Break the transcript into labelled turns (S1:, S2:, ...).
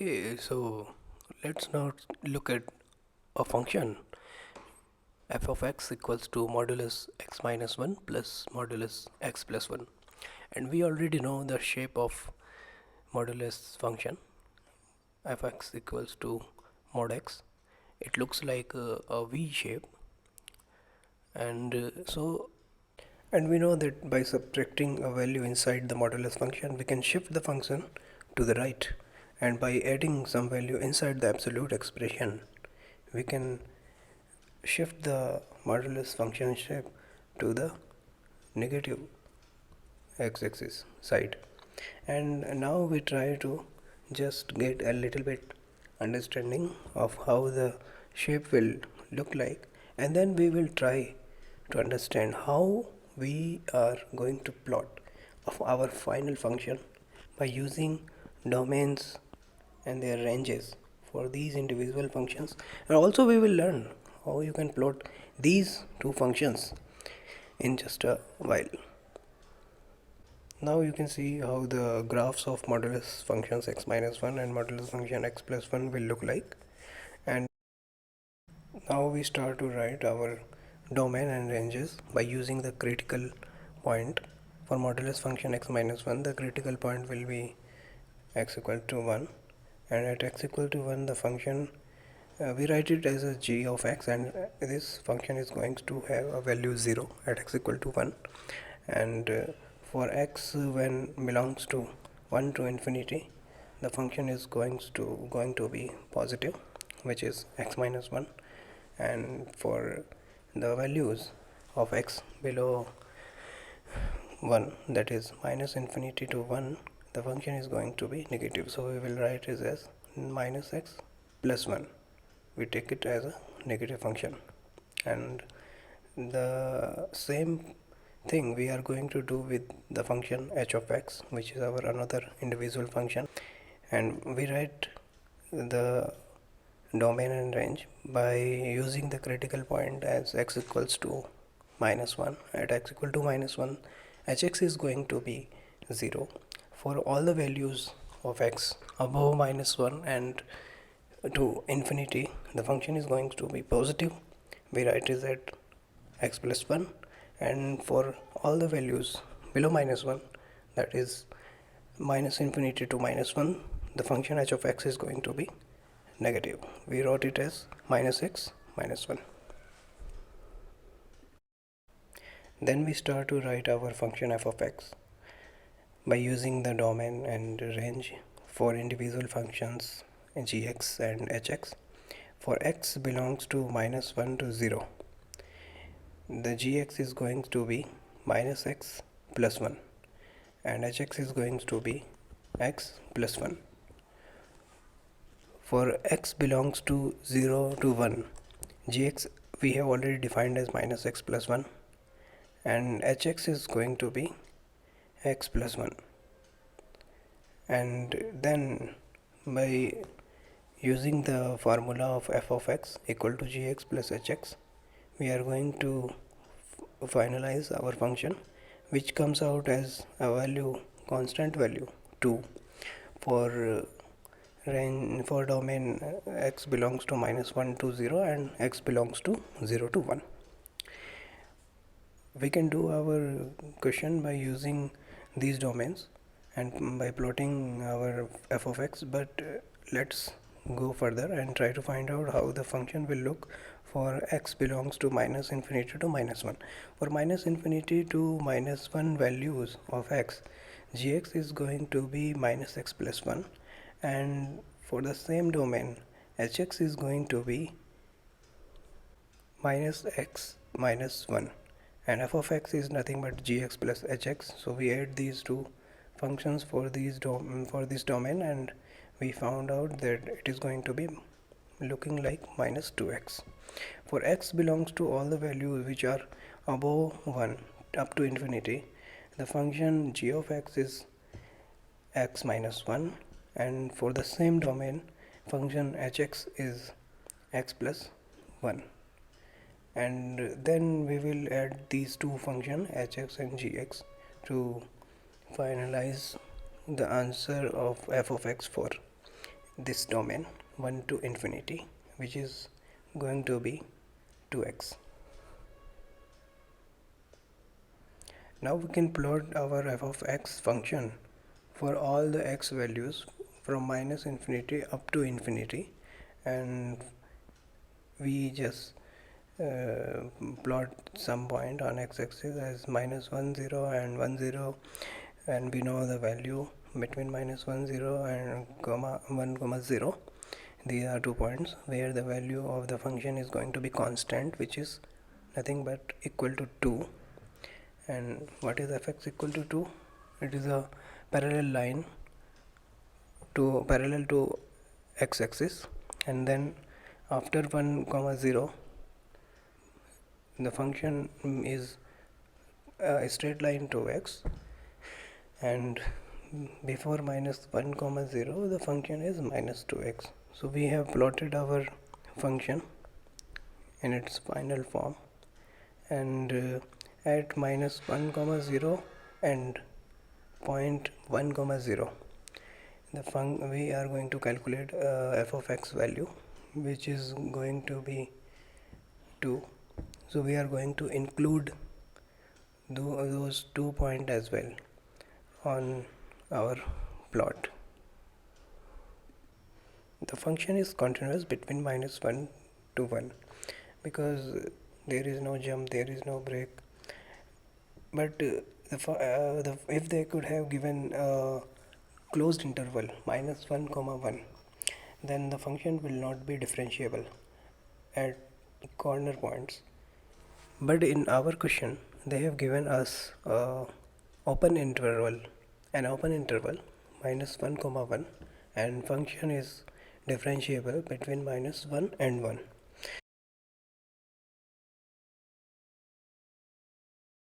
S1: Okay, so let's now look at a function f of x equals to modulus x minus 1 plus modulus x plus 1, and we already know the shape of modulus function fx equals to mod x. It looks like a V shape, and and we know that by subtracting a value inside the modulus function we can shift the function to the right, and by adding some value inside the absolute expression we can shift the modulus function shape to the negative x-axis side. And now we try to just get a little bit understanding of how the shape will look like, and then we will try to understand how we are going to plot of our final function by using domains and their ranges for these individual functions. And also we will learn how you can plot these two functions in just a while. Now you can see how the graphs of modulus functions x minus 1 and modulus function x plus 1 will look like. And now we start to write our domain and ranges by using the critical point. For modulus function x minus 1, the critical point will be x equal to 1, and at x equal to 1 the function we write it as a g of x, and this function is going to have a value 0 at x equal to 1. And for x when belongs to 1 to infinity, the function is going to be positive, which is x minus 1. And for the values of x below 1, that is minus infinity to 1, the function is going to be negative, so we will write it as minus x plus 1. We take it as a negative function, and the same thing we are going to do with the function h of x, which is our another individual function. And we write the domain and range by using the critical point as x equals to minus 1. At x equal to minus 1, hx is going to be 0 for all the values of x above minus 1, and to infinity the function is going to be positive. We write it at x plus 1, and for all the values below minus 1, that is minus infinity to minus 1, the function h of x is going to be negative. We wrote it as minus x minus 1. Then we start to write our function f of x by using the domain and range for individual functions gx and hx. For x belongs to minus 1 to 0, the gx is going to be minus x plus 1, and hx is going to be x plus 1. For x belongs to 0 to 1, gx we have already defined as minus x plus 1, and hx is going to be x plus 1. And then by using the formula of f of x equal to gx plus hx, we are going to finalize our function, which comes out as a value, constant value 2 for range for domain x belongs to minus 1 to 0 and x belongs to 0 to 1. We can do our question by using these domains and by plotting our f of x, but let's go further and try to find out how the function will look for x belongs to minus infinity to minus 1. For minus infinity to minus 1 values of x, gx is going to be minus x plus 1, and for the same domain hx is going to be minus x minus 1, and f of x is nothing but gx plus hx. So we add these two functions for this domain, and we found out that it is going to be looking like minus 2x. For x belongs to all the values which are above 1 up to infinity, the function g of x is x minus 1, and for the same domain function hx is x plus 1. And then we will add these two functions hx and gx to finalize the answer of f of x for this domain 1 to infinity, which is going to be 2x. Now we can plot our f of x function for all the x values from minus infinity up to infinity, and we just plot some point on x-axis as minus 1 0 and 1 0, and we know the value between minus 1 0 and comma 1 comma 0. These are 2 points where the value of the function is going to be constant, which is nothing but equal to 2. And what is fx equal to 2? It is a parallel line parallel to x-axis, and then after 1 comma 0 the function is a straight line to x, and before minus 1 comma 0 the function is minus 2x. So we have plotted our function in its final form, and at minus 1 comma 0 and point 1 comma 0 we are going to calculate f of x value, which is going to be 2. So we are going to include those 2 points as well on our plot. The function is continuous between minus 1 to 1 because there is no jump, there is no break. But if they could have given a closed interval minus 1 comma 1, then the function will not be differentiable at corner points. But in our question they have given us an open interval minus 1 comma 1, and function is differentiable between minus 1 and 1.